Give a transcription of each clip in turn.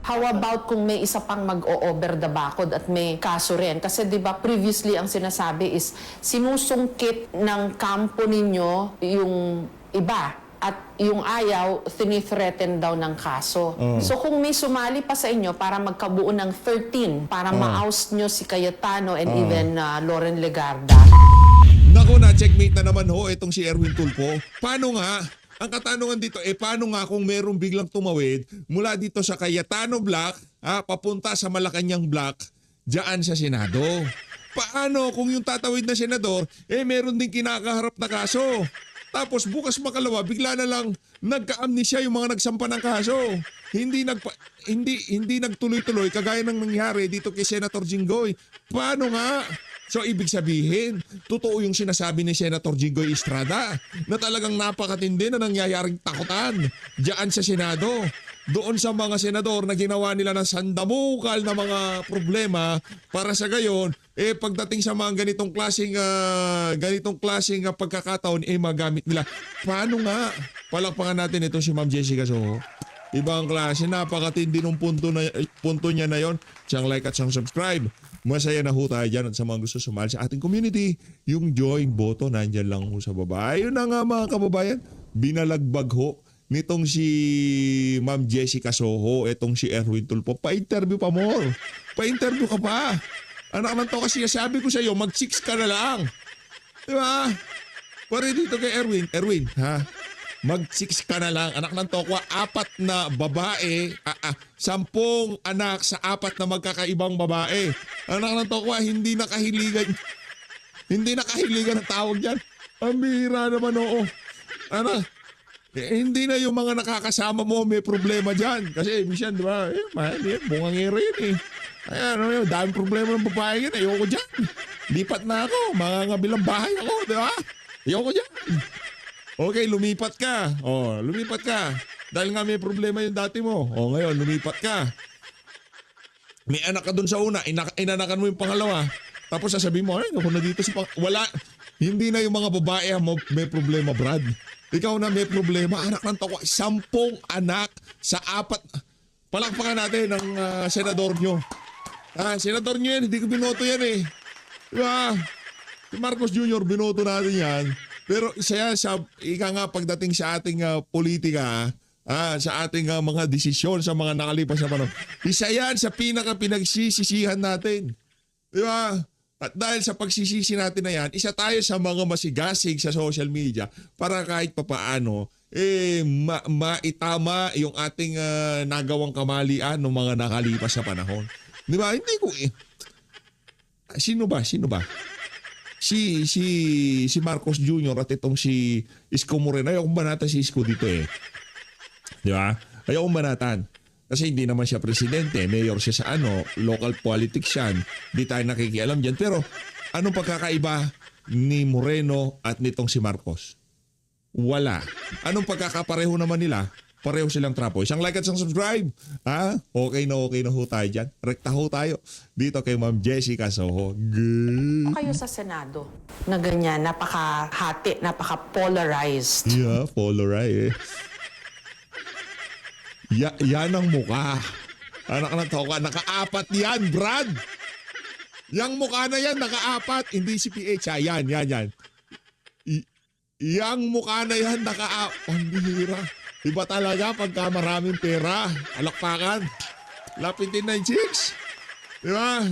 How about kung may isa pang mag-o-over the bakod at may kaso rin? Kasi di ba previously ang sinasabi is sinusungkit ng kampo ninyo yung iba at yung ayaw, tinithreaten daw ng kaso. So kung may sumali pa sa inyo para magkabuo ng 13 para ma-oust nyo si Cayetano and even Loren Legarda. Naku na, checkmate na naman ho itong si Erwin Tulfo. Paano nga? Ang katanungan dito, paano nga kung merong biglang tumawid mula dito sa Cayetano Block, papunta sa Malacanang Block, diyan sa Senado? Paano kung yung tatawid na senador, meron din kinakaharap na kaso? Tapos bukas makalawa, bigla na lang nagka-amnesia yung mga nagsampa ng kaso. Hindi nagtuloy-tuloy kagaya ng nangyari dito kay Senator Jinggoy. Paano nga? So ibig sabihin, totoo yung sinasabi ni Senator Jinggoy Estrada na talagang napakatindi na nangyayaring takutan diyan sa Senado. Doon sa mga senador na ginawa nila ng sandamukal na mga problema para sa gayon, pagdating sa mga ganitong klaseng pagkakataon, magamit nila. Paano nga? Palakpakan natin ito si Ma'am Jessica Soho. Ibang klase, napakatindi ng punto niya na yon. Siyang like at siyang subscribe. Masaya na ho tayo dyan at sa mga gusto sumali sa ating community, yung join button nandyan lang ho sa baba. Ayun na nga mga kababayan, binalagbag ho nitong si Ma'am Jessica Soho, itong si Erwin Tulfo. Pa-interview pa more. Pa-interview ka pa. Anak ng to kasi sabi ko sa iyo, mag-6 ka na lang. Diba? Pare dito kay Erwin, ha? Mag-6 ka na lang. Anak ng tokwa, 4 na babae, 10 anak sa 4 na magkakaibang babae. Anak ng tokwa, hindi nakahiligan ang tawag dyan. Ang bihira naman, oo. Hindi na yung mga nakakasama mo may problema dyan. Kasi minsan, di ba, bungangero yun Ayan, daming problema ng babae yan. Ayoko dyan. Lipat na ako. Mangangabilang bahay ako, di ba? Ayoko dyan. Okay, lumipat ka. Lumipat ka. Dahil nga may problema yung dati mo. Ngayon, lumipat ka. May anak ka dun sa una. Inanakan mo yung pangalawa. Tapos sasabihin mo, ako na dito wala. Hindi na yung mga babae may problema, Brad. Ikaw na may problema. Anak ng toko. 10 anak sa 4. Palakpakan natin ng senador nyo. Senador nyo yan. Hindi ko binoto yan Diba? Si Marcos Jr. binoto natin yan. Pero isa yan ika nga pagdating sa ating politika, sa ating mga desisyon sa mga nakalipas na panahon. Isa yan sa pinaka-pinagsisisihan natin. Di ba? At dahil sa pagsisisi natin na yan, isa tayo sa mga masigasig sa social media para kahit papaano, maitama yung ating nagawang kamalian ng mga nakalipas sa panahon. Di ba? Hindi ko Sino ba? Si Marcos Jr. at itong si Isko Moreno. Ayaw kong banatan si Isko dito Di ba? Ayaw kong banatan. Kasi hindi naman siya presidente. Mayor siya sa local politics yan. Di tayo nakikialam dyan. Pero anong pagkakaiba ni Moreno at nitong si Marcos? Wala. Anong pagkakapareho naman nila? Pareho silang trapo. Isang like at isang subscribe. Okay na ho tayo dyan. Rekta ho tayo. Dito kay Ma'am Jessica Soho. Kayo sa Senado na ganyan, napaka-hati, napaka-polarized. Yeah, polarized yan ang mukha. Anak ng toka, naka-4 yan, Brad. Yang mukha na yan, naka-4. Hindi si PH, yan. Yang mukha na yan, naka-4. Pambihira. Iba talaga pagka maraming pera. Alakpakan. Lapitin na yung chicks. Diba?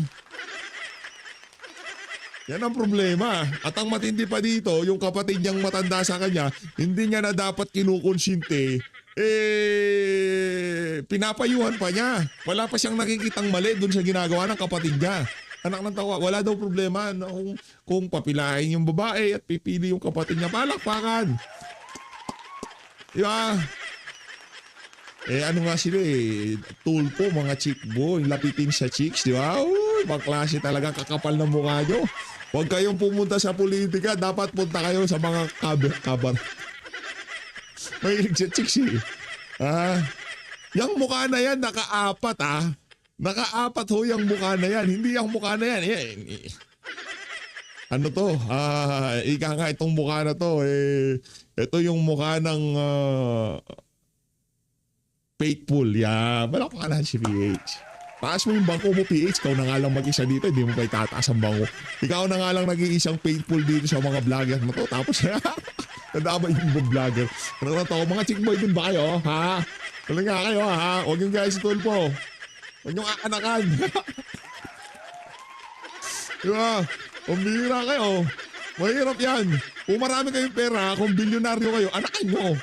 Yan ang problema. At ang matindi pa dito, yung kapatid niyang matanda sa kanya, hindi niya na dapat kinukonsinte. Pinapayuhan pa niya. Wala pa siyang nakikitang mali dun sa ginagawa ng kapatid niya. Anak ng tawa, wala daw problema kung papilahin yung babae at pipili yung kapatid niya. Palakpakan. Diba? Ano nga sila Tulpo, mga chick boy, lapitin sa chicks, di ba? Uy, mga klase talaga, kakapal ng mukha nyo. Huwag kayong pumunta sa politika, dapat punta kayo sa mga kabar. Mahilig sa chicks Yung mukha na yan, naka-4 Naka-4 ho yung mukha na yan. Hindi yung mukha na yan. Ano to? Ika nga itong mukha na to. Ito yung mukha ng Faithful. Yeah, palakpakan natin si PH. Taas mo yung bangko mo, PH. Ikaw na nga lang mag-isa dito. Hindi mo pa itataas ang bangko. Ikaw na nga lang nag-iisang faithful dito sa mga vlogger na to. Tapos, nadama yung mga vlogger. Ano na to? Mga chick boy din ba kayo? Ha? Wala nga kayo, ha? Huwag yung guys tulpo. Huwag yung aanakan. Diba? Pambira kayo. Mahirap yan. Kung marami kayong pera, kung bilyonaryo kayo, anakan nyo.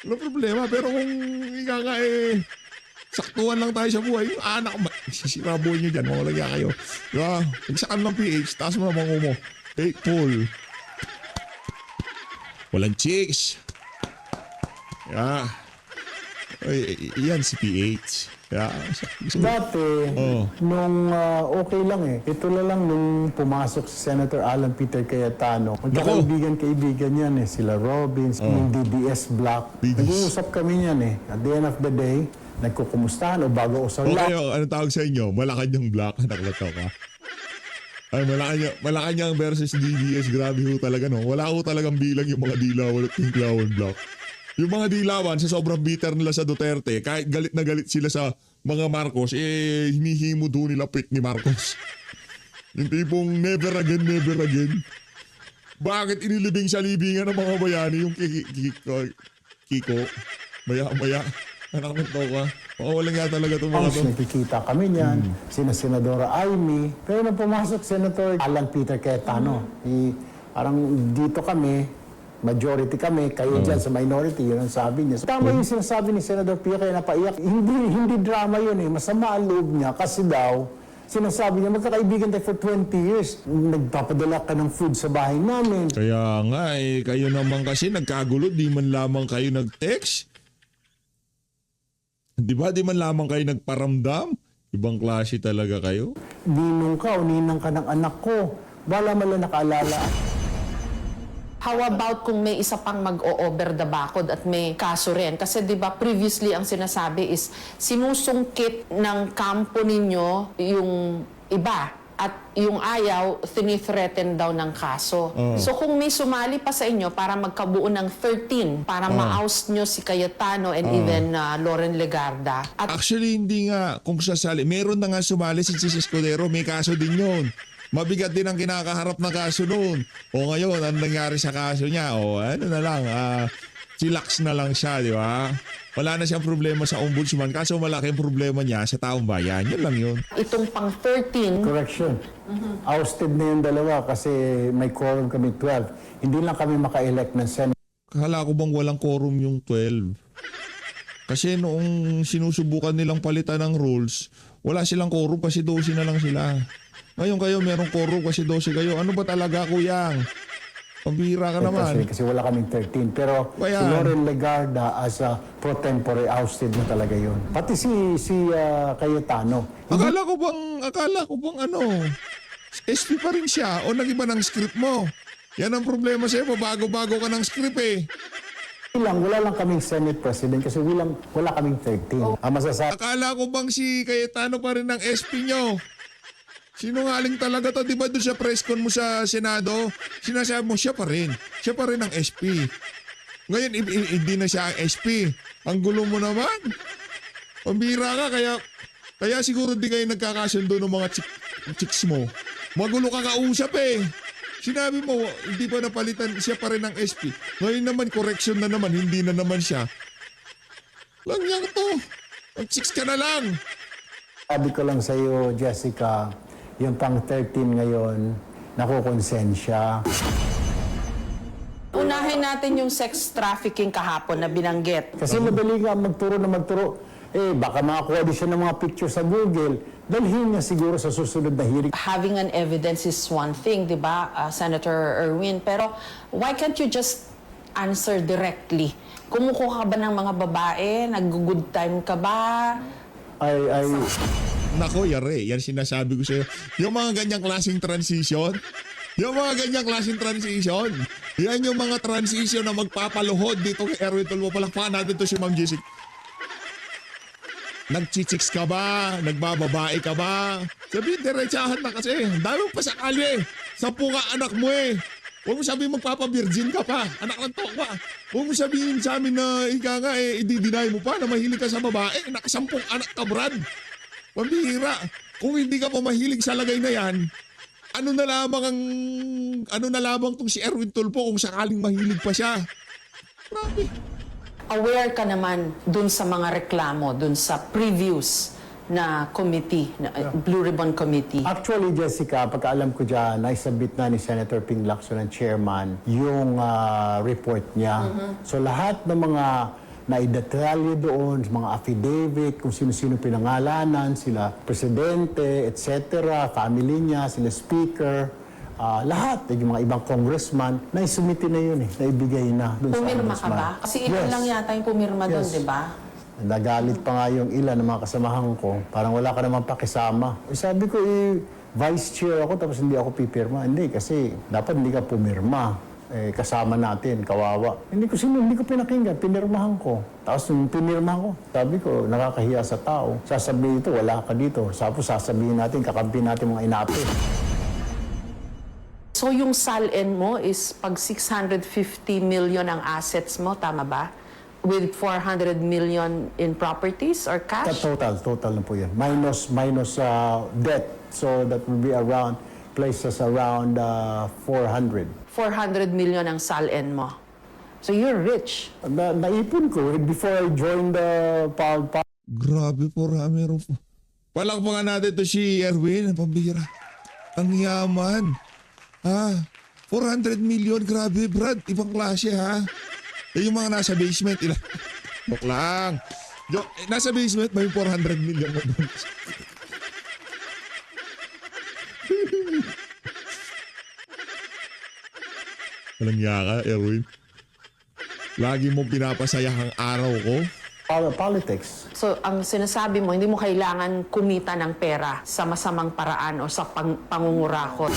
Walang problema. Pero kung ika nga saktuhan lang tayo sa buhay, yung anak, sisira buhay nyo dyan. Mga lagya kayo. Diba? Nagsakan ng PH, taas mo naman mo. Faithful. Walang chicks. Yeah. Ay, yan si PH. Yeah. Dati, nung okay lang eh. Ito na lang nung pumasok si Senator Alan Peter Cayetano. Magkakaibigan yan eh. Sila Robbins, yung DBS Block. Nag-uusap kami yan eh. At the end of the day, nagkukumustahan o bago usap Okay, anong tawag sa inyo? Malacanang Black. Anak na to ka. Ay, Malacanang versus DBS. Grabe ho talaga, no? Wala ho talagang bilang yung mga dilawan at tinklawan Black. Yung mga dilawan, sa sobrang bitter nila sa Duterte, kahit galit na galit sila sa mga Marcos, hinihimo doon nila pick ni Marcos. Yung tipong never again, never again. Bakit inilibing sa libingan ng mga bayani yung Kiko? Maya. Anak ng toka. Wala nga talaga itong mga to. Nakikita kami niyan, sina Senadora Amy. Pero nung pumasok Senator Alan Peter Cayetano, parang dito kami, majority kami, kayo dyan sa minority, yun ang sabi niya. Tama yung sinasabi ni Senator Pia kaya napaiyak. Hindi drama yun eh. Masama ang loob niya kasi daw, sinasabi niya, magkakaibigan tayo for 20 years. Nagpapadala ka ng food sa bahay namin. Kaya nga kayo naman kasi nagkagulo, di man lamang kayo nag-text. Di ba? Di man lamang kayo nagparamdam. Ibang klase talaga kayo. Ninong ka o ninang ka ng anak ko. Wala man lang nakaalala. How about kung may isa pang mag-o-over the bakod at may kaso rin? Kasi di ba previously ang sinasabi is sinusungkit ng kampo ninyo yung iba at yung ayaw, tinithreaten daw ng kaso. So kung may sumali pa sa inyo para magkabuo ng 13 para ma-oust nyo si Cayetano and even Loren Legarda. At Actually, hindi nga. Kung sasali, meron na nga sumali si Escudero, may kaso din yun. Mabigat din ang kinakaharap na kaso noon. O ngayon, ano nangyari sa kaso niya? O ano na lang, chillax na lang siya, di ba? Wala na siyang problema sa ombudsman. Kaso malaking problema niya sa taong bayan. Yun lang yun. itong pang 13, Correction. Ousted na yung dalawa kasi may quorum kami 12. Hindi lang kami maka-elect ng Senate. Kala ko bang walang quorum yung 12? Kasi noong sinusubukan nilang palitan ng rules, wala silang quorum kasi 12 na lang sila. Ngayon kayo merong quorum kasi 12 kayo. Ano ba talaga, kuyang? Pambira ka naman. Kasi wala kaming 13. Pero si Loren Legarda as a pro tempore ousted na talaga yun. Pati si Cayetano. Akala ko bang SP pa rin siya o nag-iba ng script mo. Yan ang problema sa'yo, bago-bago ka ng script eh. Wala lang kaming Senate President kasi wala kaming 13. Ang masasabi Akala ko bang si Cayetano pa rin ng SP nyo? Sinungaling talaga to, di ba doon sa press con mo sa Senado? Sinasabi mo, siya pa rin ang SP. Ngayon, hindi na siya ang SP. Ang gulo mo naman. Pambira ka, kaya siguro di kayo nagkakasundo ng mga chicks mo. Magulo ka kausap eh. Sinabi mo, hindi pa napalitan, siya pa rin ang SP. Ngayon naman, correction na naman, hindi na naman siya. Langyang to. Ang chicks ka na lang. ko lang sa iyo, Jessica, yung pang 13 ngayon, nakukonsensya. unahin natin yung sex trafficking kahapon na binanggit. Kasi madali nga magturo. Baka makakuha din siya ng mga picture sa Google. Dalhin niya siguro sa susunod na hearing. Having an evidence is one thing, di ba, Senator Erwin? Pero why can't you just answer directly? Kumukuha ka ba ng mga babae? Nag-good time ka ba? Nako, yari. Yan sinasabi ko sa'yo. Yung mga ganyang klaseng transition, yan yung mga transition na magpapaluhod dito kay Erwin Tulfo. Palakpakan natin to si Ma'am Jessica. Nagchichicks ka ba? Nagbababae ka ba? Sabihin, diretsahan na kasi. Dami pa sa kalye. 10 ka anak mo eh. Huwag mo sabihin magpapa-virgin ka pa. Anak ng tokwa. Huwag mo sabihin sa amin na ika nga i-deny mo pa na mahilig ka sa babae. Nakasampung anak ka, Brad. Pambihira. Kung hindi ka pa mahilig sa lagay na yan, ano na lamang tong si Erwin Tulfo kung sakaling mahilig pa siya. Grabe. Aware ka naman dun sa mga reklamo, dun sa previous na committee, na Blue Ribbon Committee. Actually, Jessica, pagkaalam ko dyan, naisabit na ni Senator Ping Lacson, ang chairman, yung report niya. So lahat ng mga naidetalye doon, mga affidavit, kung sino-sino pinangalanan, sila presidente, etc., family niya, sila speaker, lahat, yung mga ibang congressman, naisumiti na yun naibigay na. Dun Pumirma sa ka ba? Kasi ilan lang yata yung pumirma doon, Yes. di ba? Nagalit pa nga yung ilan ng mga kasamahan ko. Parang wala ka naman pakisama. Sabi ko, vice chair ako tapos hindi ako pipirma. Hindi, kasi dapat hindi ka pumirma. Kasama natin, kawawa. Hindi ko pinakinggan, pinirmahan ko. Tapos nung pinirmahan ko, sabi ko, nakakahiya sa tao. Sasabihin ito, wala ka dito. Tapos sasabihin natin, kakampi natin mga inapi. So yung SALN mo is pag 650 million ang assets mo, tama ba? With 400 million in properties or cash? Total na po yan. Minus debt. So that will be around, places around 400. 400 million ang SALN mo. So you're rich. Naipon ko before I joined the Grabe po, Ramiro. Palakpakan natin to si Erwin, ang pambira. Ang yaman. 400 million, grabe, Brad. Ibang klase, ha? Yung mga nasa basement, Bok lang. Nasa basement, may 400 million mo doon. Walang yaka, Erwin. Lagi mo pinapasaya ang araw ko. politics. So ang sinasabi mo, hindi mo kailangan kumita ng pera sa masamang paraan o sa pangungurakot.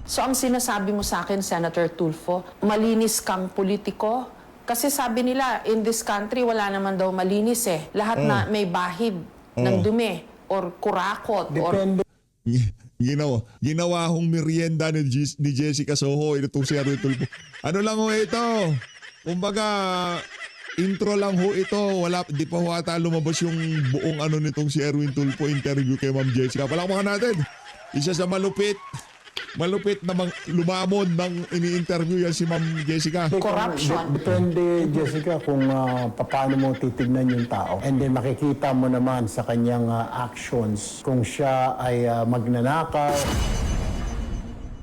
So ang sinasabi mo sa akin, Senator Tulfo, malinis kang politiko? Kasi sabi nila, in this country, wala naman daw malinis Lahat na may bahid ng dumi or kurakot. Depende. Ginawa hong merienda ni Jessica Soho, itong si Erwin Tulfo. Ano lang ho ito? Kumbaga, intro lang ho ito. Di pa ho ata lumabas yung buong nitong si Erwin Tulfo interview kay Ma'am Jessica. Palakpakan natin. Isa sa malupit na lumamon ng ini-interview yan si Ma'am Jessica. Corruption. Depende, Jessica, kung paano mo titignan yung tao. And then makikita mo naman sa kanyang actions kung siya ay magnanakaw.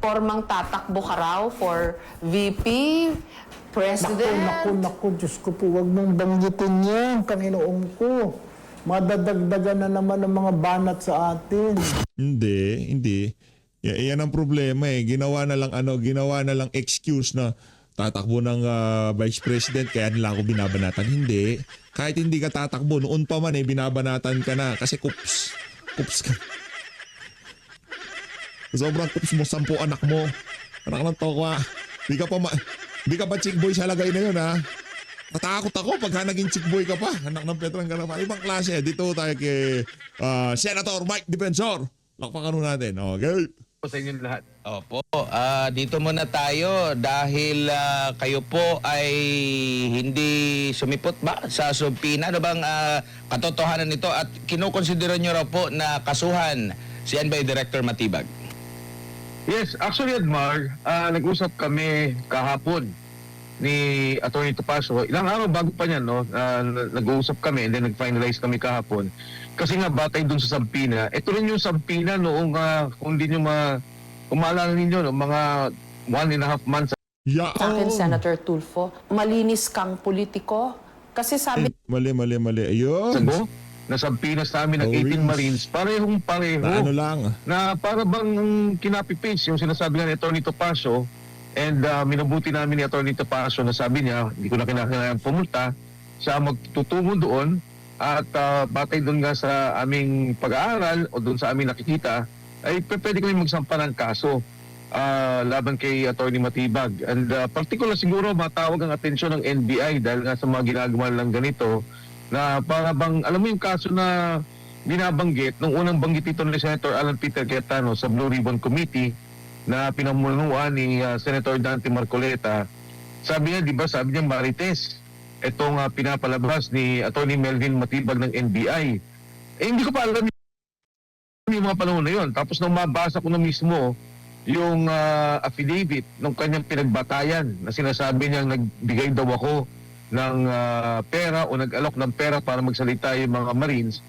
Formang tatakbo ka raw for VP, President. Naku, Diyos ko po, huwag mong banggitin yan, Panginoon ko. Madadagdagan na naman ng mga banat sa atin. Hindi. Yan ang problema Ginawa na lang excuse na tatakbo ng Vice President kaya nila ako binabanatan. Hindi. Kahit hindi ka tatakbo, noon pa man binabanatan ka na kasi kups ka. Sobrang kups mo, 10 anak mo. Anak ng tokwa. Di ka pa chick boy sa lagay na yun, ha? Natakot ako pagka naging chick boy ka pa. Anak ng Petrang Garapa. Ibang klase. Dito tayo kay Senator Mike Defensor. Lakpakan natin. Okay. Sa inyong lahat. Opo, dito muna tayo dahil kayo po ay hindi sumipot ba sa subpina? Ano bang katotohanan nito at kinukonsidera nyo raw po na kasuhan si NBI Director Matibag? Yes, actually, Edmar, nag-usap kami kahapon ni Atty. Topacio. Ilang araw bago pa niyan, no? Nag-uusap kami and then nag-finalize kami kahapon. Kasi nga batay dun sa Sampina, ito rin yung Sampina noong kung hindi nyo maalala ninyo, no, mga 1.5 months. Sa akin, Senator Tulfo, malinis kang politiko? Kasi sabi Mali. Ayun. ago, na Sampina sa amin ng 18 Marines, parehong-pareho. Na ano lang. Na para bang kinapipis yung sinasabi nga ni Atty. Topacio and minabuti namin ni Atty. Topacio na sabi niya, hindi ko na kinakailangan pumunta, siya magtutungo doon at batay doon nga sa aming pag-aaral o doon sa aming nakikita, ay pwede kami magsampa ng kaso laban kay Atty. Matibag. And particular siguro matawag ang atensyon ng NBI dahil nga sa mga ginagawa lang ganito na para bang, alam mo yung kaso na binabanggit, nung unang banggit ito ni Senator Alan Peter Cayetano sa Blue Ribbon Committee, na pinamumunuan ni Senator Dante Marcoleta. Sabi niya, di ba, sabi niya marites itong pinapalabas ni Atty. Melvin Matibag ng NBI. Hindi ko pa alam yung mga panahon na yun. Tapos nung mabasa ko na mismo yung affidavit ng kanyang pinagbatayan na sinasabi niyang nagbigay daw ako ng pera o nag-alok ng pera para magsalita yung mga Marines,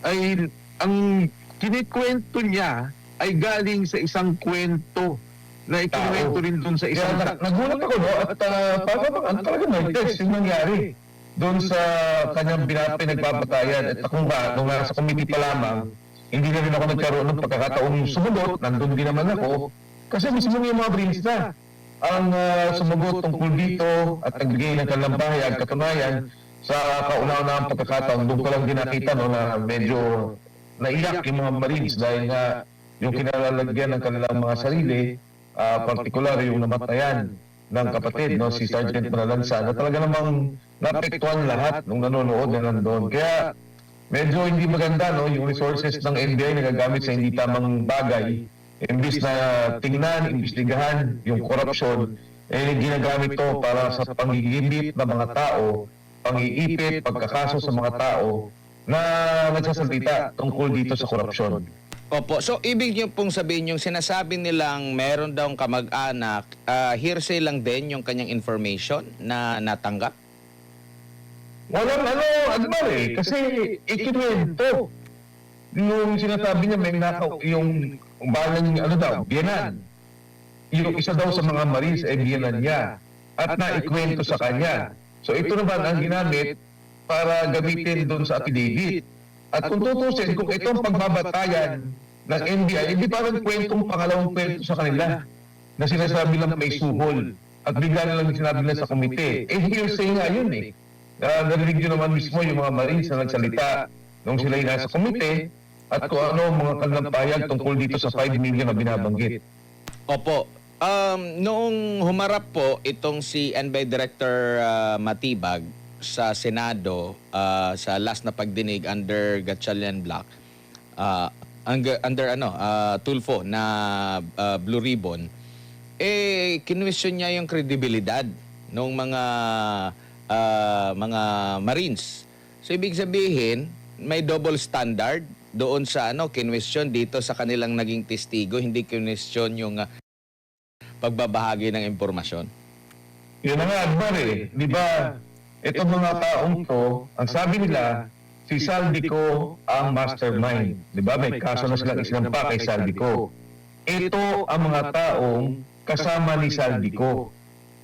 ay ang kinikwento niya ay galing sa isang kwento na ikinuwento rin doon sa isang... Nagulat ako, no? At parang talaga may text yung nangyari doon sa kanyang pinagbabatayan. At ako nga, nung nasa committee pa lamang, hindi na rin ako nagkaroon ng pagkakataong sumagot. Nandun din naman ako. Kasi mismo yung mga Marines na ang sumagot tungkol dito at nagbigay ng kanilang bahayag. Katunayan, sa kauna-unahang pagkakataon, doon ko lang din nakita no, na medyo naiyak yung mga Marines dahil nga yung kinalalagyan ng kanilang mga sarili, partikular yung namatayan ng kapatid, no, si Sergeant Manalansa, na talaga namang napektuhan lahat nung nanonood na nandun. Kaya medyo hindi maganda no, yung resources ng NBI na gagamit sa hindi tamang bagay. Imbis na tingnan, imbestigahan yung korupsyon, ginagamit to para sa pangigibit ng mga tao, pang-iipit, pagkakaso sa mga tao na nagsasalita tungkol dito sa korupsyon. Opo. So, ibig niyo pong sabihin yung sinasabi nilang meron daw kamag-anak, hearsay lang din yung kanyang information na natanggap? Walang kasi ikinuwento. Yung sinasabi niya may nakaw, yung balang biyanan. Yung isa daw sa mga Marines ay biyanan niya at naikwento sa kanya. So ito naman ang ginamit para gamitin doon sa affidavit. At kung tutusin, kung itong pagbabatayan ng NBI, hindi parang kwentong pangalawang kwento sa kanila na sinasabi lang may suhol at bigla na lang sinabi nila sa komite. Hearsay nga yun eh. Narinig nyo naman mismo yung mga Marines na nagsalita nung sila yung nasa komite at kung ano mga kanilang payag tungkol dito sa 5 million na binabanggit. Opo. Noong humarap po itong si NBI Director Matibag sa Senado sa last na pagdinig under Gatchalian Block, under Tulfo na Blue Ribbon, kinwestiyon niya yung kredibilidad ng mga Marines. So ibig sabihin, may double standard doon sa kinwestiyon dito sa kanilang naging testigo, hindi kinwestiyon yung pagbabahagi ng impormasyon. Yun na nga, Akbar eh. Di ba, itong mga taong to, ang sabi nila, si Saldico ang mastermind. Di ba, may kaso na silang isinampa kay Saldico. Ito ang mga taong kasama ni Saldico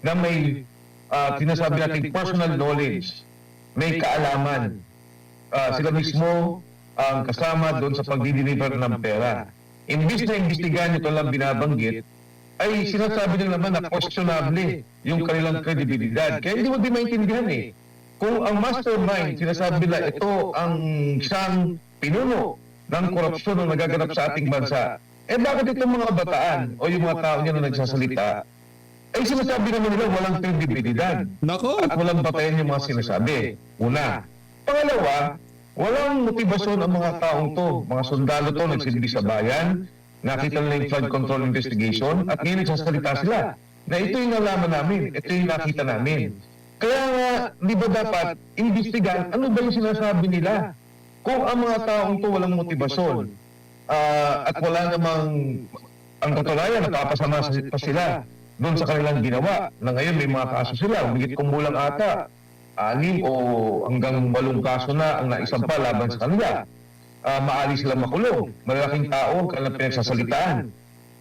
na may sinasabi natin personal knowledge, may kaalaman. Sila mismo ang kasama doon sa pagdi-deliver ng pera. Imbis na imbestigahan ito lang binabanggit, ay sinasabi nila naman na questionable yung kanilang kredibilidad. Kaya hindi mo din maintindihan eh. Kung ang mastermind, sinasabi nila ito ang siyang pinuno ng korupsyon na nagaganap sa ating bansa, bakit itong mga bataan o yung mga tao niya na nagsasalita, ay sinasabi naman nila walang kredibilidad. Nako! At walang batayan yung mga sinasabi. Una. Pangalawa, walang motibasyon ang mga taong to. Mga sundalo to nagsilbi sa bayan, nakita nila yung flood control investigation, at ngayon nagsasalita sila na ito yung nalaman namin, ito yung nakita namin. Kaya nga, di ba dapat imbestigahan ano ba yung sinasabi nila? Kung ang mga taong to walang motibasyon, at wala namang ang katunayan, napapasama pa sila doon sa kanilang ginawa, na ngayon may mga kaso sila, umigit kumulang ata, 6 o hanggang 8 kaso na ang naisampa laban sa kanila. Maalis sila makulong. Malaking tao ang kanilang pinagsasalitaan.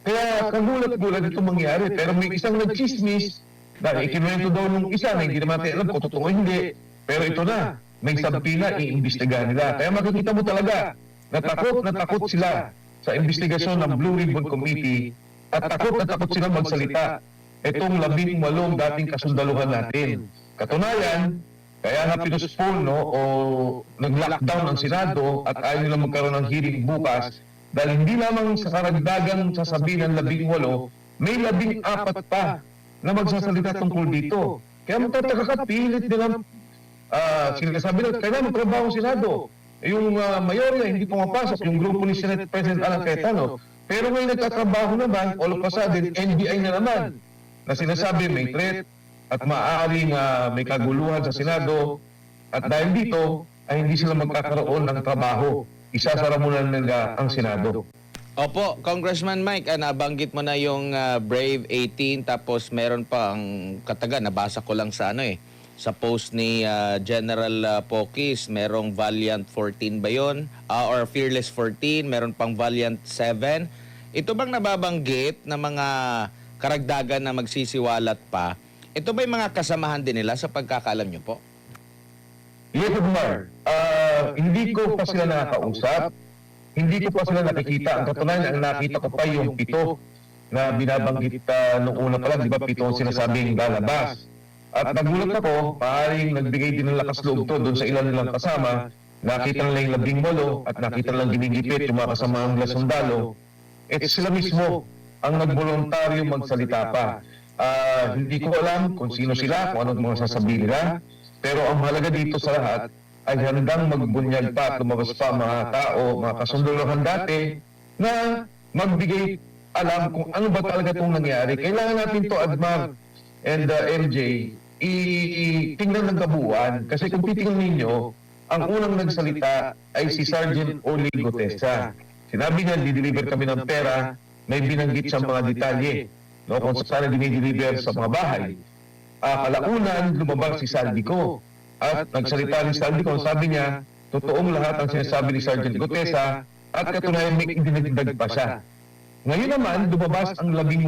Kaya kagulat-gulat ito mangyari. Pero may isang nagchismis dahil ikinuwento daw nung isa na hindi naman alam kung totoo hindi. Pero ito na, may sampina, iimbestigahan nila. Kaya makikita mo talaga na takot sila sa investigasyon ng Blue Ribbon Committee at takot sila magsalita. Itong 18 dating kasundaluhan natin. Katunayan, kaya nga pinuspone o nag-lockdown ang Senado at ayaw nila magkaroon ng hearing bukas dahil hindi lamang sa karagdagang sasabihin ng 18, may 14 pa na magsasalita tungkol dito. Kaya magtataka ka, pilit nilang sinasabi nila, kailangan magtrabaho ang Senado. Yung mayorya hindi pumapasok, yung grupo ni Senate President Alan Cayetano, Pero may nagtatrabaho naman, all of a sudden, NBI na naman, na sinasabi may threat at maaaring may kaguluhan sa Senado, at dahil dito, ay hindi sila magkakaroon ng trabaho. Isasara muna nila ang Senado. Opo, Congressman Mike, nabanggit mo na yung Brave 18 tapos meron pa ang kataga, nabasa ko lang sa sa post ni General Pokis, merong Valiant 14 ba yun? Or Fearless 14, meron pang Valiant 7. Ito bang nababanggit na mga karagdagan na magsisiwalat pa? Ito ba yung mga kasamahan din nila sa pagkakaalam nyo po? Yes, Omar. Hindi ko pa sila nakakausap. Hindi ko pa sila nakikita. Ang katunayan, ang nakita ko pa yung 7 na binabanggit noong una pa lang, di ba 7 ang sinasabing lalabas. At nagulat ako, maaaring nagbigay din ng lakas loob to doon sa ilan nilang kasama. Nakita nila yung 18 at nakita nilang ginigipit yung mga kasamaang nila sundalo. Sila mismo ang nagboluntaryo magsalita pa. Hindi ko alam kung sino sila, kung anong mga sasabihin nila. Pero ang mahalaga dito sa lahat ay handang magbunyag pa at lumabas pa mga tao, mga kasunduluhan dati na magbigay alam kung ano ba talaga itong nangyari. Kailangan natin to, Admar and MJ, tingnan ng kabuuan. Kasi kung titingnan ninyo, ang unang nagsalita ay si Sergeant Oli Gutesa. Sinabi niya, dideliver kami ng pera, may binanggit siyang mga detalye. No, kung saan dinideliver sa mga bahay. Kalaunan, lumabas si Saldico. At nagsalita ni Saldico, sabi niya, totoong lahat ang sinasabi ni Sergeant Gutesa at katunayan may idinagdag pa siya. Ngayon naman, lumabas ang 18.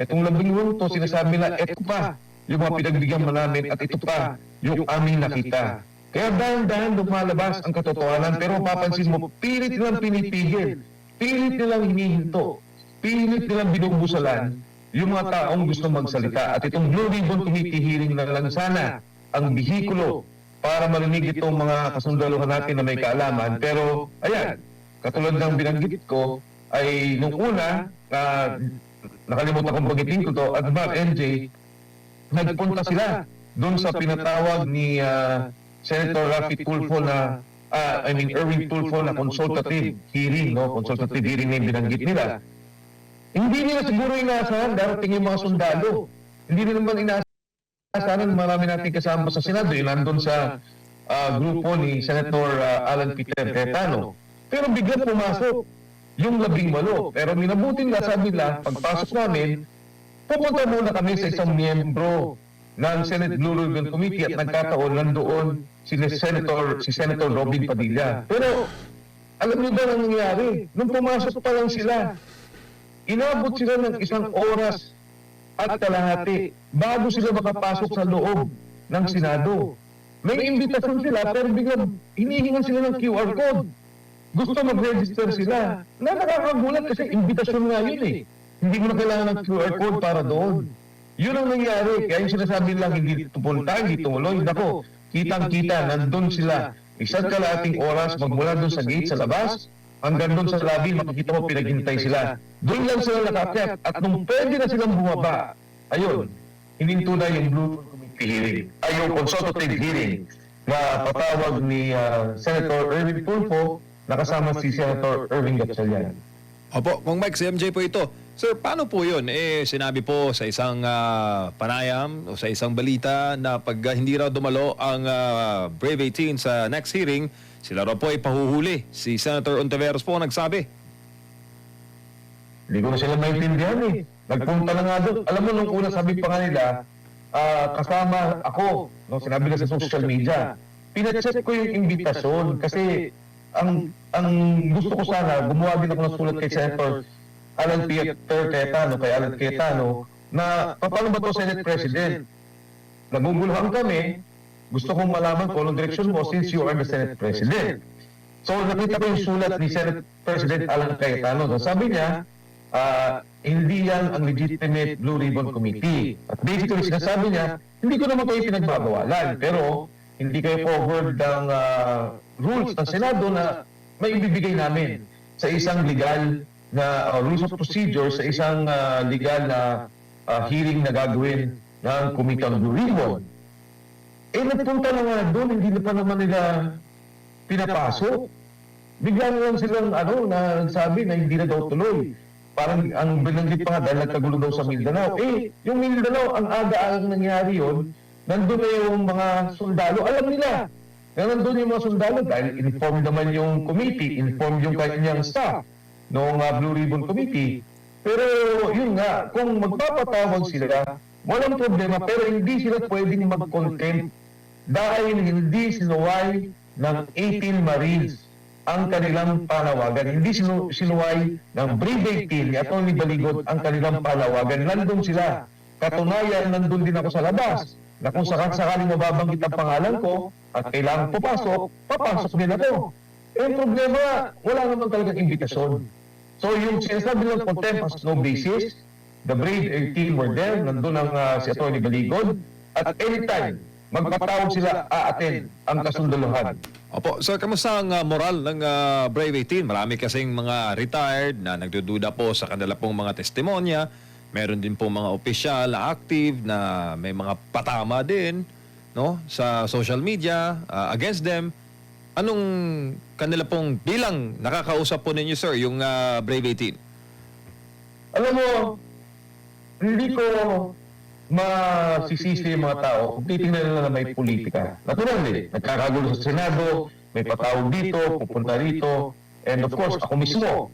Itong 18 to, sinasabi na, ito pa yung mga pinagbigyan mo namin at ito pa yung aming nakita. Kaya dahan-dahan lumalabas ang katotohanan, pero mapapansin mo, pilit nilang pinipigil, pilit nilang hinihinto, pilit nilang binubusalan yung mga taong gusto magsalita. At itong Blue Ribbon Committee hearing na lang sana ang bihikulo para marinig itong mga kasundaluhan natin na may kaalaman. Pero, ayan, katulad ng binanggit ko, ay nung una, nakalimutan kong bagitin ko to, Admar NJ, nagpunta sila doon sa pinatawag ni Senator Rafi Tulfo na, Erwin Tulfo na consultative hearing, no? Consultative hearing na yung binanggit nila. Hindi nila siguro inaasahan darating yung mga sundalo. Hindi nila naman inaasahan marami natin kasama sa Senado. Yung nandun sa grupo ni Senator Alan Peter Cayetano. Pero biglang pumasok yung 18. Pero minabuti nila, sabi nila, pagpasok namin, pupunta muna kami sa isang miyembro ng Senate Blue Ribbon Committee at nagkataon nandoon si Senator Robin Padilla. Pero alam niyo ba ang nangyari? Nung pumasok pa lang sila, inabot sila ng 1 oras at kalahati bago sila makapasok sa loob ng Senado. May imbitasyon sila pero biglang hinihingan sila ng QR code. Gusto mag-register sila. Nakakagulat kasi imbitasyon nga yun eh. Hindi mo na kailangan ng QR code para doon. Yun ang nangyari. Kaya yung sinasabi lang hindi pupunta, hindi tumuloy. Nako, kitang-kita, nandun sila. 1 kalahating oras magmula doon sa gate sa labas hanggang doon sa lobby, makikita mo pinaghintay sila. Doon lang sila nakakyat at nung pwede na silang bumaba, ayun, hininto na yung Blue Committee hearing, ay yung consultative hearing na patawag ni Senator Erwin Tulfo na kasama si Senator Erwin Gatchalian. Opo, Kung Mike, si MJ po ito. Sir, paano po yun? Sinabi po sa isang panayam o sa isang balita na pag hindi raw dumalo ang Brave 18 sa next hearing, sila raw po ay pahuhuli. Si Senator Ontiveros po nagsabi. Hindi ko na sila maintindihan eh. Nagpunta na nga doon. Alam mo, nung una sabi pa nga nila, kasama ako, no, sinabi na sa social media, pinacheck ko yung imbitasyon kasi ang gusto ko sana, gumawa din ako ng sulat kay Senator Alan Peter Cayetano, kay Alan Cayetano, na paano ba ito Senate President? Naguguluhan kami, gusto kong malaman kung anong direksyon mo since you are the Senate President. So nakita ko yung sulat ni Senate President Alan Cayetano. So, sabi niya, hindi yan ang legitimate Blue Ribbon Committee. At basically sinasabi niya, hindi ko naman kayo pinagbabawalan, pero hindi kayo covered ng rules ng Senado na may ibibigay namin sa isang legal na rules of procedure, sa isang legal na hearing na gagawin ng Committee on Blue Ribbon. Nagpunta na nga doon, hindi na pa naman nila pinapasok. bigla na lang silang na nagsabi na hindi na daw tuloy. Parang ang binanggit pa nga dahil nagkagulo daw sa Mindanao. Yung Mindanao, ang aga-agang nangyari yun, nandun na yung mga sundalo. Alam nila na nandun yung mga sundalo dahil informed naman yung committee, informed yung kanyang staff noong Blue Ribbon Committee. Pero yun nga, kung magpapatawag sila, walang problema, pero hindi sila pwedeng mag-contempt dahil hindi sinuway ng 18 Marines ang kanilang panawagan. Hindi sinuway ng Brigade Team ni Atty. Baligod ang kanilang panawagan. Nandun sila. Katunayan, nandun din ako sa labas na kung sakaling mababanggit ang pangalan ko at kailangan papasok din ako. Ang problema, wala naman talagang imbitasyon. So yung sinasabi ng contempt has no basis. The Brigade Team were there. Nandun ang si Atty. Baligod. At anytime, magpatawag sila, a-attend ang kasundalohan. Opo, sir, kamusta ang moral ng Brave 18? Marami kasing mga retired na nagdududa po sa kanila pong mga testimonya. Meron din po mga opisyal na active na may mga patama din, no, sa social media against them. Anong kanila pong bilang nakakausap po ninyo, sir, yung Brave 18? Alam mo, hindi ko masisisi yung mga tao kung titingnan nila na may politika. Natural nagkakagulo sa Senado, may patawag dito, pupunta rito, and of course, ako mismo,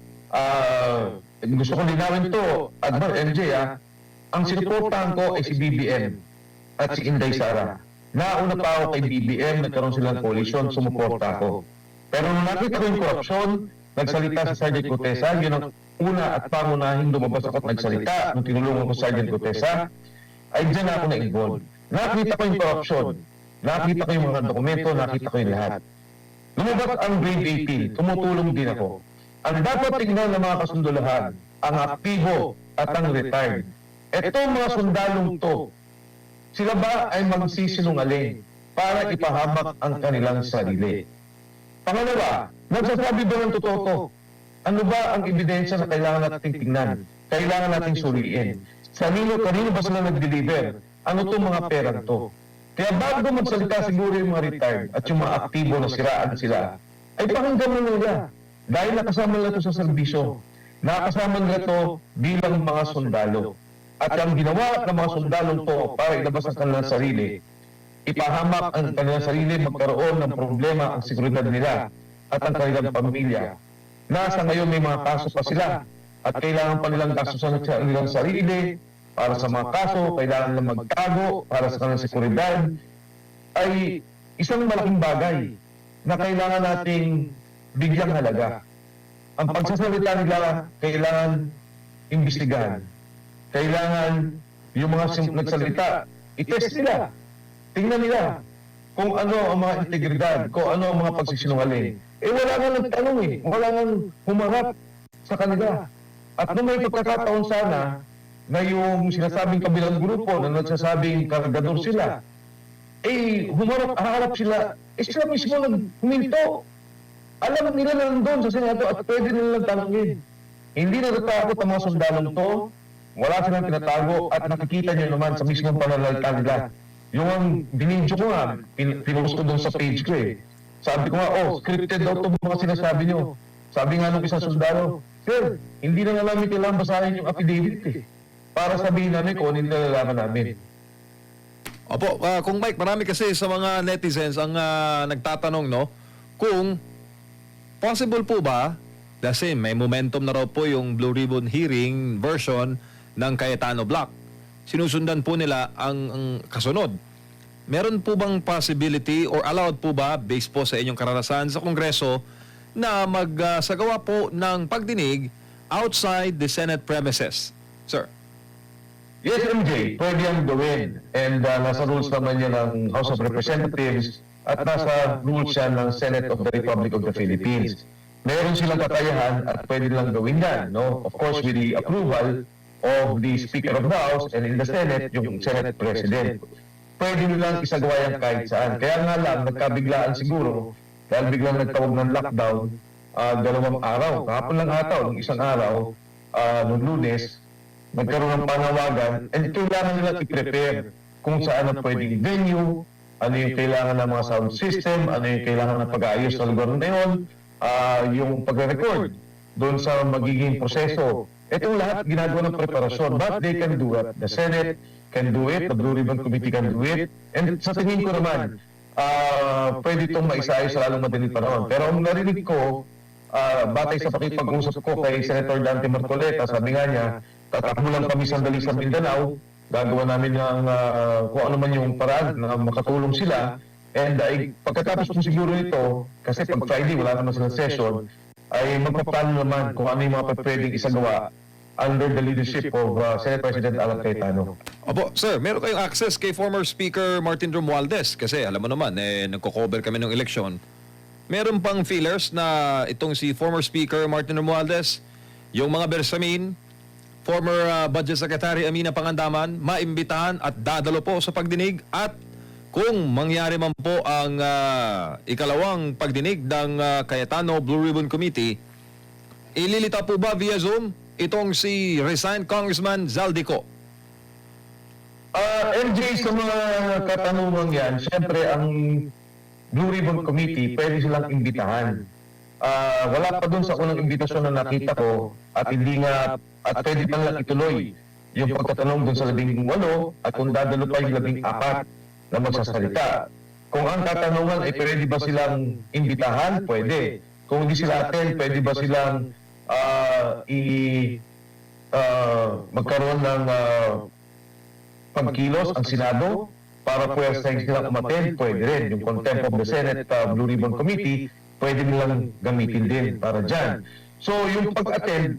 gusto ko linawin to, Admiral MJ, ang sinuportahan ko ay si BBM at si Inday Sara. Nauna pa ako kay BBM, nagkaroon silang coalition, sumuporta ako. Pero nung nakita ko yung korupsyon, nagsalita si Sergeant Gutesa, yun ang una at pangunahing lumabas ako at nagsalita nung tinulungan ko Sergeant Gutesa, ay dyan ako na-involved. Nakita ko yung corruption, nakita ko yung mga dokumento, nakita ko yung lahat. Lumabas ang grade 18, tumutulong din ako. Ang dapat tingnan ng mga kasundulahan, ang aktibo at ang retired. Etong mga sundalong to, sila ba ay magsisinungaling para ipahamak ang kanilang sarili? Pangalawa, nagsasabi ba ng totoo to? Ano ba ang ebidensya na kailangan nating tingnan? Kailangan nating suriin? Kanino ba sila nag-deliver? Ano itong mga perang to? Kaya bago magsalita siguro yung mga retired at yung mga aktibo na siraan sila, ay pakinggan mo nila. Dahil nakasama nila ito sa serbisyo. Nakasama nila ito bilang mga sundalo. At ang ginawa ng mga sundalong to para ilabas ang kanilang sarili, ipahamak ang kanilang sarili, magkaroon ng problema ang seguridad nila at ang kanilang pamilya. Nasa ngayon may mga kaso pa sila at kailangan pa nilang kasusan sa kanilang sarili para sa mga kaso, kailangan nilang magtago para sa kanilang seguridad, ay isang malaking bagay na kailangan nating bigyang halaga. Ang pagsasalita nila kailangan imbestigahan. Kailangan yung mga nagsalita, itest nila. Tingnan nila kung ano ang mga integridad, kung ano ang mga pagsisinungaling. Wala nga nagtanong wala nga humarap sa kanila. At nung may pagkakataon sana na yung sinasabing kabilang grupo na nagsasabing kargador sila, harap sila, sila mismo huminto. Alam nila na nandun sa Senado at pwede nilang tanongin. Hindi natatakot ang mga sundalong to, wala silang tinatago at nakikita niyo naman sa mismong pananalita nila. Yung binidyo ko nga, pinost ko doon sa page ko Sabi ko nga, scripted daw itong mga sinasabi niyo. Sabi nga nung isang sundalo, Sir, hindi na namin kailangan basahin yung affidavit para sabihin namin kung ano yung nalalaman namin. Opo, Kung Mike, marami kasi sa mga netizens ang nagtatanong, no, kung possible po ba, kasi may momentum na raw po yung Blue Ribbon hearing version ng Cayetano Block. Sinusundan po nila ang kasunod. Meron po bang possibility or allowed po ba, based po sa inyong karanasan sa Kongreso, na magsagawa po ng pagdinig outside the Senate premises? Sir. Yes, MJ, pwede yan gawin. And nasa rules naman yan ng House of Representatives at nasa rules yan ng Senate of the Republic of the Philippines. Meron silang kakayahan at pwede lang gawin yan. No? Of course, with the approval of the Speaker of the House and in the Senate, yung Senate President. Pwede nilang isagawa yan kahit saan. Kaya nga lang, nagkabiglaan siguro dahil biglang nagtawag ng lockdown 2 araw. Kahapon lang ataw, ng isang araw, noong Lunes, nagkaroon ng panawagan and kailangan nila i-prepare kung saan ang pwedeng venue, ano yung kailangan ng mga sound system, ano yung kailangan ng pag-aayos sa lugar na yun, yung pagre-record doon sa magiging proseso. Itong lahat ginagawa ng preparasyon, but they can do it. The Senate can do it, the Blue Ribbon Committee can do it, and sa tingin ko naman, pwede itong maisayos sa lalong madaling panahon. Pero ang narinig ko, batay sa pakipag-usap ko kay Senator Dante Marcoleta, sabi nga niya, tatakbo lang kami sandali sa Mindanao, gagawa namin ng kung ano man yung paraan na makatulong sila. And pagkatapos po siguro nito, kasi pag Friday wala naman silang session, ay magpaplano naman kung ano yung mga pwedeng isagawa under the leadership of Senate President Alan Cayetano. Opo, sir, meron kayong access kay former Speaker Martin Romualdez kasi alam mo naman, nagko-cover kami ng eleksyon. Meron pang feelers na itong si former Speaker Martin Romualdez, yung mga Bersamin, former Budget Secretary Amina Pangandaman, maimbitahan at dadalo po sa pagdinig at kung mangyari man po ang ikalawang pagdinig ng Cayetano Blue Ribbon Committee, ililita po ba via Zoom itong si resigned Congressman Zaldico? MJ, sa mga katanungan yan, siyempre ang Blue Ribbon Committee, pwede silang imbitahan. Wala pa dun sa unang imbitasyon na nakita ko at hindi nga, at pwede pa lang ituloy yung pagtatanong dun sa 18 at kung dadalo pa yung 14 na magsasalita. Kung ang katanungan ay pwede ba silang imbitahan, pwede. Kung hindi sila attend, pwede ba silang magkaroon ng pagkilos ang Senado para pwersahin silang umattend, pwede rin. Yung contempt of the Senate Blue Ribbon Committee, pwede nilang gamitin din para dyan. So yung pag-attend,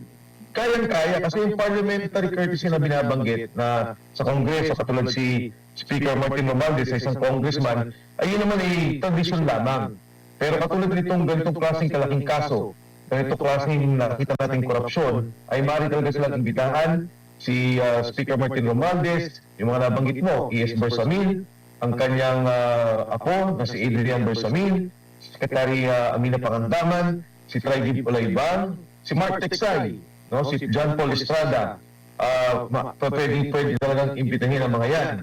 kayang-kaya kasi yung parliamentary courtesy na binabanggit na sa Kongreso, katulad si Speaker Martin Romualdez sa isang congressman, ay yun naman ay tradisyon lamang. Pero katulad nitong ganitong klaseng kalaking kaso, ganitong klaseng nakita nating korupsyon, ay maaari talaga silang imbitahan si Speaker Martin Romualdez, yung mga nabanggit mo, E.S. Bersamin, ang kanyang apo na si Adrian Bersamin, Secretary Amina Pangandaman, si Traigib Olaybang, si Mark Texay, no, si John Paul Estrada, pwede talagang imbitahin ang mga yan.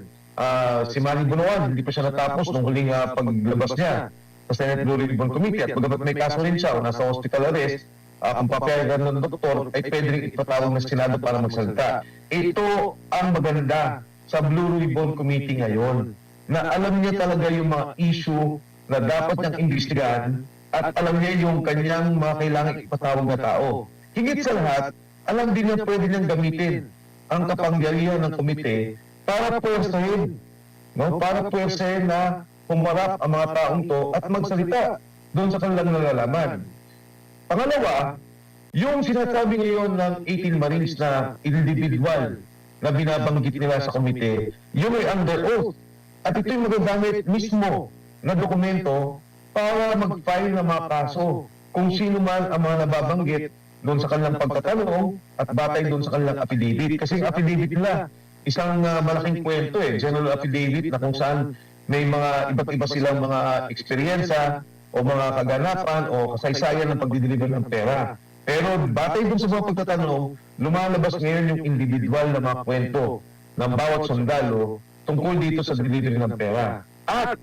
Si Manny Bunuan, hindi pa siya natapos nung huling paglabas niya sa Senate Blue Ribbon Committee at pagdapat may kaso rin siya o nasa hospital arrest, kung papayagan ng doktor ay pwede rin ipatawag ng Senado para magsalita. Ito ang maganda sa Blue Ribbon Committee ngayon, na alam niya talaga yung mga issue na dapat niyang imbestigahan at alam niya yung kanyang mga kailangan ipatawag na tao. Higit sa lahat, alam din niya pwede niyang gamitin ang kapangyarihan ng komite para pwersahin, no? Para pwersahin na humarap ang mga taong to at magsalita doon sa kanilang nalalaman. Pangalawa, yung sinasabi ngayon ng 18 Marines na individual na binabanggit nila sa komite, yun ay under oath. At ito'y magagamit mismo na dokumento para mag-file ng mga kaso kung sino man ang mga nababanggit doon sa kanilang pagtatanong at batay doon sa kanilang affidavit. Kasi ang affidavit nila, isang malaking kwento general affidavit na kung saan may mga iba't iba silang mga eksperyensa o mga kaganapan o kasaysayan ng pagdideliver ng pera. Pero batay doon sa mga pagtatanong, lumalabas ngayon yung individual na mga kwento ng bawat sundalo tungkol dito sa delivery ng pera. At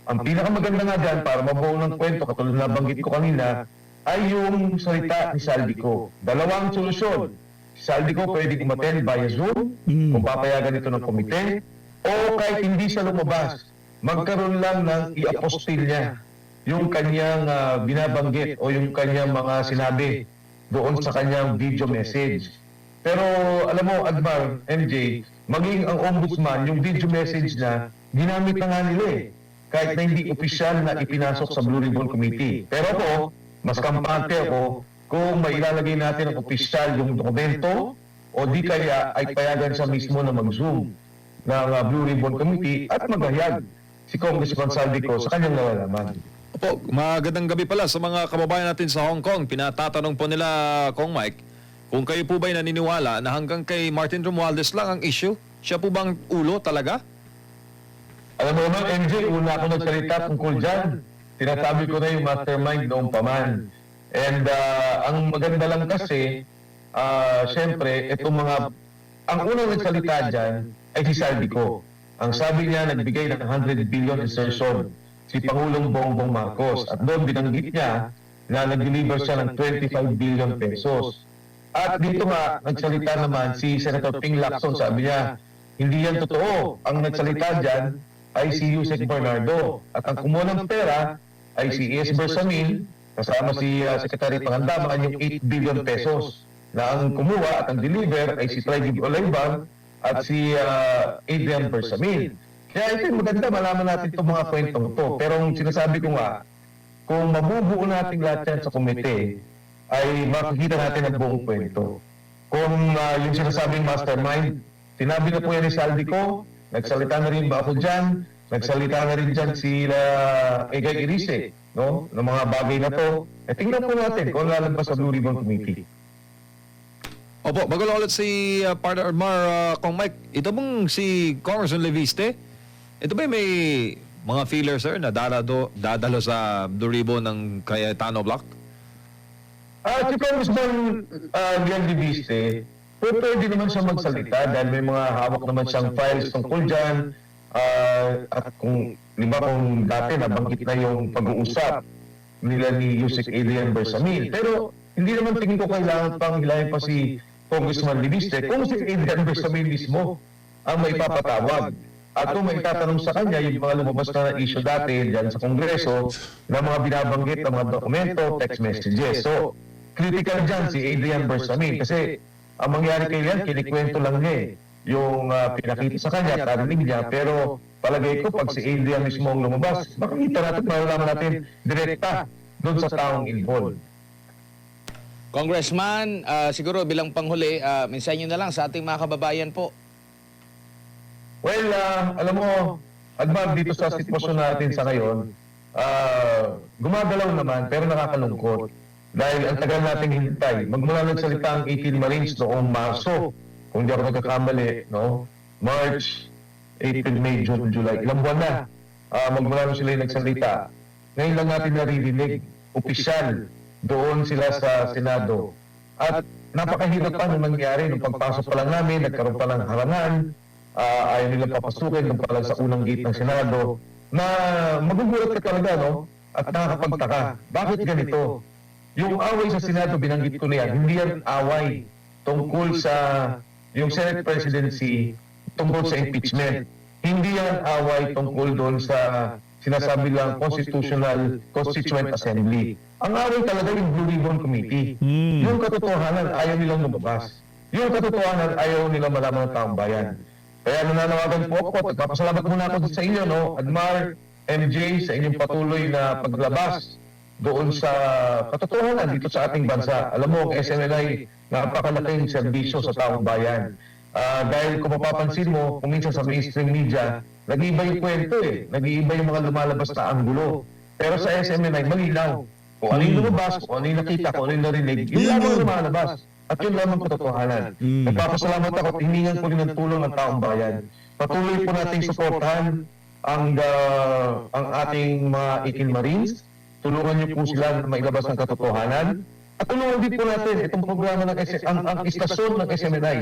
ang pinakamaganda nga dyan para mabuo ng kwento, katulad na banggit ko kanina, ay yung salita ni Zaldico. Dalawang solusyon. Si Zaldico pwede umattend via Zoom kung papayagan ito ng komite o kahit hindi siya lumabas, magkaroon lang ng i-apostil niya yung kanyang binabanggit o yung kanyang mga sinabi doon sa kanyang video message. Pero alam mo, Admar, MJ, maging ang ombudsman, yung video message na ginamit na nga nila kahit na hindi opisyal na ipinasok sa Blue Ribbon Committee. Pero ako, mas kampante ako kung mailalagay natin ang opisyal yung dokumento o di kaya ay payagan siya mismo na mag-zoom ng Blue Ribbon Committee at maghayag si Congressman Zaldico sa kanyang nalalaman. Opo, magandang gabi pala sa mga kababayan natin sa Hong Kong. Pinatatanong po nila, Kong Mike, kung kayo po ba'y naniniwala na hanggang kay Martin Romualdez lang ang issue? Siya po bang ulo talaga? Alam mo naman, MJ, una ako nagsalita tungkol dyan. Tinasabi ko na yung mastermind noong paman. And ang maganda lang kasi, syempre, itong mga, ang unang nagsalita dyan ay si Zaldico. Ang sabi niya, nagbigay ng 100 billion insertion si Pangulong Bongbong Marcos. At doon binanggit niya na nag-deliver siya ng 25 billion pesos. At dito nga, nagsalita naman si Senator Ping Lacson, sabi niya, hindi yan totoo. Ang nagsalita dyan ay si Yusek Bernardo. At ang kumuha ng pera ay si E.S. Bersamin, kasama si Secretary Pangandaman, yung 8 billion pesos. Na ang kumuha at ang deliver ay si Trigib Olaybang at si Adrian Bersamin. Kaya ito maganda, malaman natin itong mga kwentong to. Pero ang sinasabi ko nga, kung mabubuo natin lahat yan sa komite, ay makikita natin ang buong kwento. Kung yung sinasabing mastermind, sinabi na po yan ni Saldico, nagsalita na rin ba ako dyan, nagsalita na rin dyan si Egay Irise, no? Ng mga bagay na to. Tingnan po natin kung lalabas sa Blue Ribbon Committee. Opo, bago lang ulit si Partner Mar, Kong Mike, ito bang si Congressman Leviste? Ito ba may mga feelers, sir, na dadalo sa Blue Ribbon ng Cayetano Block? Si Congressman Leon Leviste, pwede naman siya magsalita dahil may mga hawak naman siyang files tungkol dyan. At kung dati nabanggit na yung pag-uusap nila ni Yusek Adrian Bersamin. Pero hindi naman tingin ko kailangan pang hilahin pa si Congressman Leviste kung si Adrian Bersamin mismo ang maipapatawag. At kung may tatanong sa kanya yung mga lumabas na issue dati dyan sa Kongreso na mga binabanggit na mga dokumento, text messages. So, critical dyan si Adrian Bersamin kasi ang mangyari kay Lian, kinikwento lang niya yung pinakita sa kanya at narinig niya. Pero palagay ko pag si Adrian mismo ang lumabas, makikita natin, malalaman natin direkta doon sa taong involved. Congressman, siguro bilang panghuli, mensahe nyo na lang sa ating mga kababayan po. Well, alam mo, Admar, dito sa sitwasyon natin sa ngayon, gumagalaw naman pero nakakalungkot. Dahil ang tagal nating hintay. Magmula nagsalita ang 18 Marines noong Marso, kung di ako nagkakamali, no? March, April, May, June, July. Ilang buwan na. Magmula na sila yung nagsalita. Ngayon lang natin naririnig, opisyal, doon sila sa Senado. At napakahirap pa nung nangyari. Nung pagpasok pa lang namin, nagkaroon pa ng harangan, ayaw nilang papasukin nung pa lang sa unang gate ng Senado, na magugulat ka talaga, no? At nakakapagtaka. Bakit ganito? Yung away sa Senado, binanggit ko na yan, hindi yan away tungkol sa yung Senate presidency, tungkol sa impeachment. Hindi yan away tungkol doon sa sinasabi lang Constituent Assembly. Ang away talaga yung Blue Ribbon Committee. Yung katotohanan, ayaw nilang lumabas. Yung katotohanan, ayaw nilang malaman ng taong bayan. Kaya nananawagan po ako at papasalamat muna ako sa inyo, no? Admar, MJ, sa inyong patuloy na paglabas doon sa katotohanan dito sa ating bansa. Alam mo, ang SMNI, napakalaking serbisyo sa taong bayan. Dahil kung mapapansin mo, kung minsan sa mainstream media, nag-iiba yung kwento eh. Nag-iiba yung mga lumalabas na anggulo. Pero sa SMNI, malinaw. Kung ano yung lumabas, kung ano yung nakita, kung ano yung narinig, yun lamang lumalabas. At yun lamang katotohanan. Nagpapasalamat ako at hiningan ko rin ng tulong ng taong bayan. Patuloy po nating suportahan ang ating mga 18 Marines. Tulungan niyo po sila na mailabas ng katotohanan. At tulungan din po natin itong programa ng ang istasyon ng SMNI.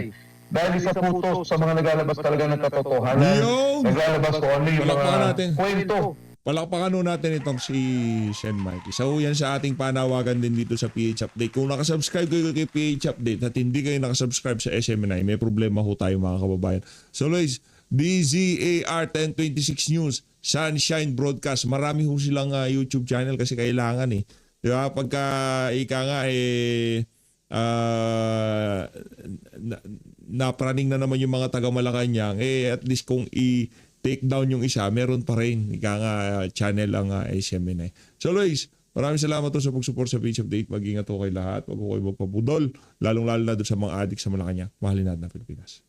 Dahil isa po ito sa mga naglalabas talaga ng katotohanan. Naglalabas ko ano yung mga kwento. Palakpakan natin itong si Sen Mike. Isa ho yan sa ating panawagan din dito sa PH Update. Kung nakasubscribe kayo kay PH Update at hindi kayo nakasubscribe sa SMNI, may problema ho tayo mga kababayan. So guys, DZAR 1026 News, Sunshine Broadcast. Marami ho silang YouTube channel kasi kailangan eh. Di ba? Pagka ika nga napraning na naman yung mga taga Malacanang, at least kung take down yung isa, meron pa rin. Ika nga channel ang SMNI. So guys, maraming salamat po sa pag-support sa PH Update. Mag-ingat po kayo lahat. Huwag po kayo magpabudol. Lalong-lalo na doon sa mga adik sa Malacanang. Mahalin natin ang Pilipinas.